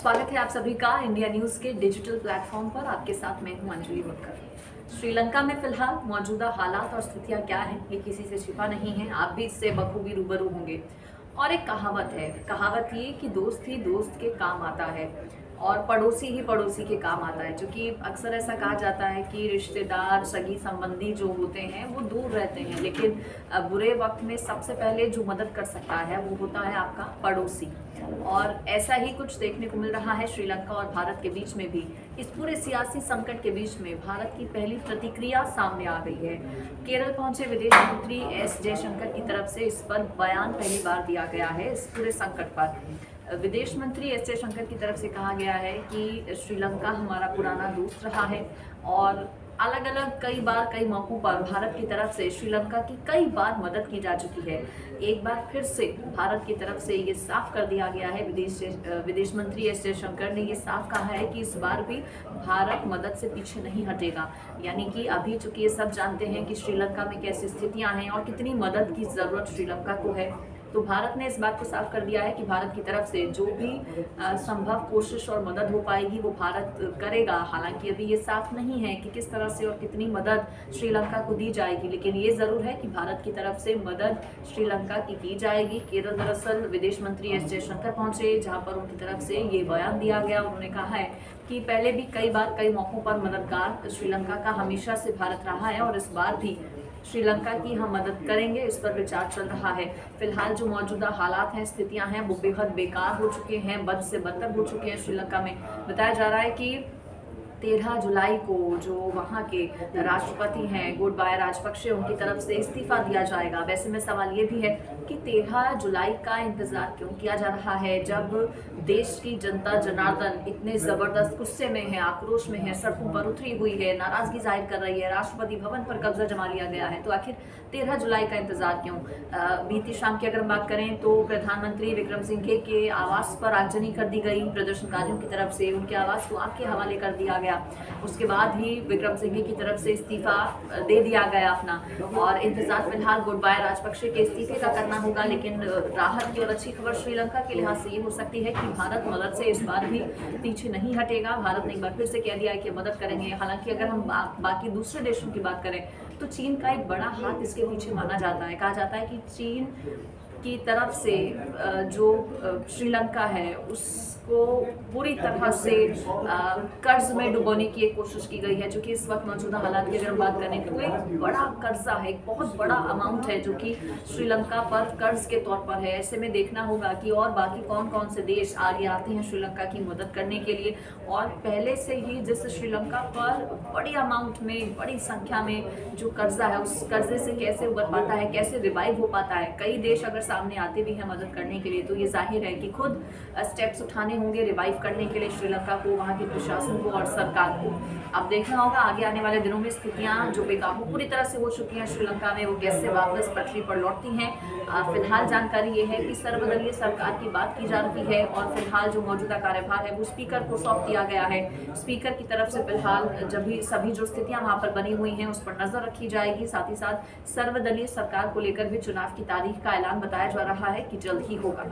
स्वागत है आप सभी का इंडिया न्यूज के डिजिटल प्लेटफॉर्म पर। आपके साथ मैं हूं अंजलि वक्कर। श्रीलंका में फिलहाल मौजूदा हालात और स्थितियां क्या हैं, ये किसी से छिपा नहीं है। आप भी इससे बखूबी रूबरू होंगे। और एक कहावत ये कि दोस्त ही दोस्त के काम आता है और पड़ोसी ही पड़ोसी के काम आता है। क्योंकि अक्सर ऐसा कहा जाता है कि रिश्तेदार, सगी संबंधी जो होते हैं वो दूर रहते हैं, लेकिन बुरे वक्त में सबसे पहले जो मदद कर सकता है वो होता है आपका पड़ोसी। और ऐसा ही कुछ देखने को मिल रहा है श्रीलंका और भारत के बीच में भी। इस पूरे सियासी संकट के बीच में भारत की पहली प्रतिक्रिया सामने आ गई है। केरल पहुंचे विदेश मंत्री एस जयशंकर की तरफ से इस पर बयान पहली बार दिया गया है। इस पूरे संकट पर विदेश मंत्री एस जयशंकर की तरफ से कहा गया है कि श्रीलंका हमारा पुराना दोस्त रहा है और अलग अलग कई मौकों पर भारत की तरफ से श्रीलंका की कई बार मदद की जा चुकी है। एक बार फिर से भारत की तरफ से ये साफ कर दिया गया है। विदेश मंत्री एस जयशंकर ने ये साफ कहा है कि इस बार भी भारत मदद से पीछे नहीं हटेगा। यानी कि अभी चूंकि ये सब जानते हैं कि श्रीलंका में कैसी स्थितियां हैं और कितनी मदद की ज़रूरत श्रीलंका को है, तो भारत ने इस बात को साफ कर दिया है कि भारत की तरफ से जो भी संभव कोशिश और मदद हो पाएगी वो भारत करेगा। हालांकि अभी ये साफ नहीं है कि किस तरह से और कितनी मदद श्रीलंका को दी जाएगी, लेकिन ये ज़रूर है कि भारत की तरफ से मदद श्रीलंका की जाएगी। केरल दरअसल विदेश मंत्री एस जयशंकर पहुंचे, जहां पर उनकी तरफ से ये बयान दिया गया। उन्होंने कहा है कि पहले भी कई मौक़ों पर मददगार श्रीलंका का हमेशा से भारत रहा है और इस बार भी श्रीलंका की हम मदद करेंगे, इस पर विचार चल रहा है। फिलहाल जो मौजूदा हालात हैं, स्थितियां हैं, वो बेहद बेकार हो चुके हैं, बद से बदतर हो चुके हैं। श्रीलंका में बताया जा रहा है कि 13 जुलाई को जो वहाँ के राष्ट्रपति हैं गोटबाया राजपक्षे, उनकी तरफ से इस्तीफा दिया जाएगा। वैसे में सवाल ये भी है कि 13 जुलाई का इंतजार क्यों किया जा रहा है, जब देश की जनता जनार्दन इतने ज़बरदस्त गुस्से में है, आक्रोश में है, सड़कों पर उतरी हुई है, नाराज़गी जाहिर कर रही है, राष्ट्रपति भवन पर कब्जा जमा लिया गया है, तो आखिर 13 जुलाई का इंतजार क्यों। बीती शाम की अगर बात करें तो प्रधानमंत्री विक्रम सिंघे के आवास पर आगजनी कर दी गई प्रदर्शनकारियों की तरफ से, उनके आवास को आग के हवाले कर दिया गया। उसके बाद ही विक्रम सिंघे की तरफ से इस्तीफा दे दिया गया अपना, और इंतजार फिलहाल गोटबाया राजपक्षे के इस्तीफे का करना होगा। लेकिन राहत की और अच्छी खबर श्रीलंका के लिहाज से ये हो सकती है कि भारत मदद से इस बार भी पीछे नहीं हटेगा। भारत ने एक बार फिर से कह दिया है कि मदद करेंगे। हालांकि अगर हम बाकी दूसरे देशों की बात करें तो चीन का एक बड़ा हाथ इसके पीछे माना जाता है। कहा जाता है कि चीन की तरफ से जो श्रीलंका है उसको पूरी तरह से कर्ज में डुबोने की एक कोशिश की गई है। जो कि इस वक्त मौजूदा हालात की अगर हम बात करें तो एक बड़ा कर्जा है, एक बहुत बड़ा अमाउंट है जो कि श्रीलंका पर कर्ज के तौर पर है। ऐसे में देखना होगा कि और बाकी कौन कौन से देश आगे आते हैं श्रीलंका की मदद करने के लिए। और पहले से ही जिस श्रीलंका पर बड़ी अमाउंट में, बड़ी संख्या में जो कर्जा है, उस कर्जे से कैसे उबर पाता है, कैसे रिवाइव हो पाता है, कई देश अगर सामने आते भी हैं मदद करने के लिए, तो ये जाहिर है कि खुद स्टेप्स उठाने होंगे रिवाइव करने के लिए श्रीलंका को, वहाँ के प्रशासन को और सरकार को। अब देखना होगा आगे आने वाले दिनों में स्थितियाँ जो बेकाबू पूरी तरह से हो चुकी हैं श्रीलंका में, वो कैसे वापस पटरी पर लौटती हैं। फिलहाल जानकारी ये है कि सर्वदलीय सरकार की बात की जा रही है और फिलहाल जो मौजूदा कार्यभार है वो स्पीकर को सौंप दिया गया है। स्पीकर की तरफ से फिलहाल जब भी सभी जो स्थितियां वहां पर बनी हुई हैं उस पर नजर रखी जाएगी। साथ ही साथ सर्वदलीय सरकार को लेकर भी चुनाव की तारीख का ऐलान बताया जा रहा है कि जल्द ही होगा।